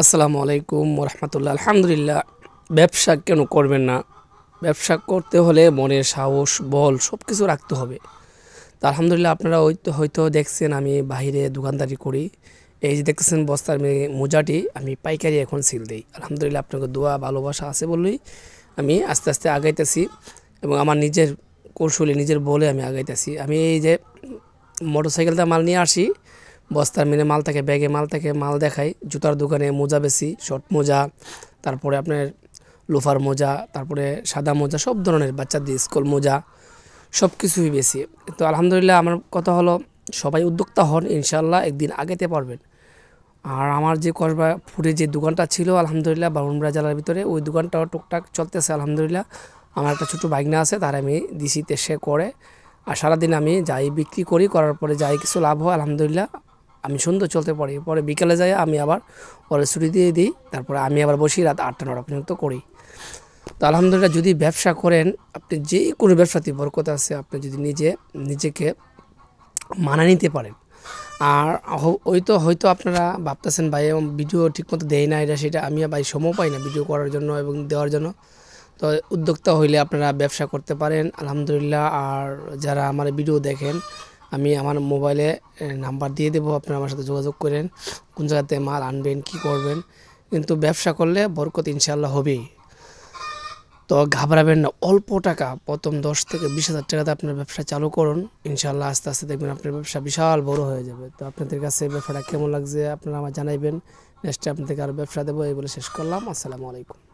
আসসালামু আলাইকুম ওরহমতুল্লাহ। আলহামদুলিল্লাহ। ব্যবসা কেন করবেন না? ব্যবসা করতে হলে মনের সাহস, বল সব কিছু রাখতে হবে। তো আলহামদুলিল্লাহ আপনারা হয়তো দেখছেন আমি বাইরে দোকানদারি করি। এই যে দেখতেছেন বস্তার মোজাটি আমি পাইকারি এখন সিল দিই। আলহামদুলিল্লাহ আপনাকে দোয়া ভালোবাসা আছে বলেই আমি আস্তে আস্তে আগাইতেছি এবং আমার নিজের কৌশলে নিজের বলে আমি আগাইতেছি। আমি এই যে মোটরসাইকেলটা মাল নিয়ে আসি, বস্তার মাল থাকে, ব্যাগে মাল থাকে, মাল দেখাই। জুতার দোকানে মোজা বেশি, শর্ট মোজা, তারপরে আপনার লোফার মোজা, তারপরে সাদা মোজা, সব ধরনের বাচ্চাদের স্কুল মোজা, সব কিছুই বেশি। তো আলহামদুলিল্লাহ আমার কথা হলো সবাই উদ্যোক্তা হন, ইনশাল্লাহ একদিন আগাতে পারবেন। আর আমার যে কসবা ফুডে যে দোকানটা ছিল আলহামদুলিল্লাহ ব্রাহ্মণবাড়িয়া জেলার ভিতরে, ওই দোকানটাও টুকটাক চলতেছে আলহামদুলিল্লাহ। আমার একটা ছোটো ভাগনা আছে, তার আমি দিছিতে সে করে। আর সারাদিন আমি যাই বিক্রি করি, করার পরে যাই কিছু লাভ হয় আলহামদুলিল্লাহ আমি সুন্দর চলতে পারি। পরে বিকেলে যাই আমি আবার পরে ছুটি দিয়ে দিই, তারপরে আমি আবার বসি রাত 8টা-9টা পর্যন্ত করি। তো আলহামদুলিল্লাহ যদি ব্যবসা করেন, আপনি যে কোনো ব্যবসাতেই বরকত আছে, আপনি যদি নিজেকে মানায় নিতে পারেন। আর হয়তো আপনারা ভাবতেছেন ভাই ভিডিও ঠিকমতো দেয় না, এটা সেটা। আমি ভাই সময় পাই না ভিডিও করার জন্য এবং দেওয়ার জন্য। তো উদ্যোক্তা হইলে আপনারা ব্যবসা করতে পারেন আলহামদুলিল্লাহ। আর যারা আমার ভিডিও দেখেন, আমি আমার মোবাইলে নাম্বার দিয়ে দেবো, আপনারা আমার সাথে যোগাযোগ করেন, কোন জায়গাতে মাল আনবেন, কি করবেন। কিন্তু ব্যবসা করলে বরকত ইনশাআল্লাহ হবেই। তো ঘাবড়াবেন না, অল্প টাকা, প্রথম 10 থেকে 20,000 টাকাতে আপনার ব্যবসা চালু করুন। ইনশাআল্লাহ আস্তে আস্তে দেখবেন আপনার ব্যবসা বিশাল বড় হয়ে যাবে। তো আপনাদের কাছে ব্যবসাটা কেমন লাগছে আপনারা আমার জানাইবেন। নেক্সটে আপনাদেরকে আরও ব্যবসা দেবো। এই বলে শেষ করলাম। আসসালামু আলাইকুম।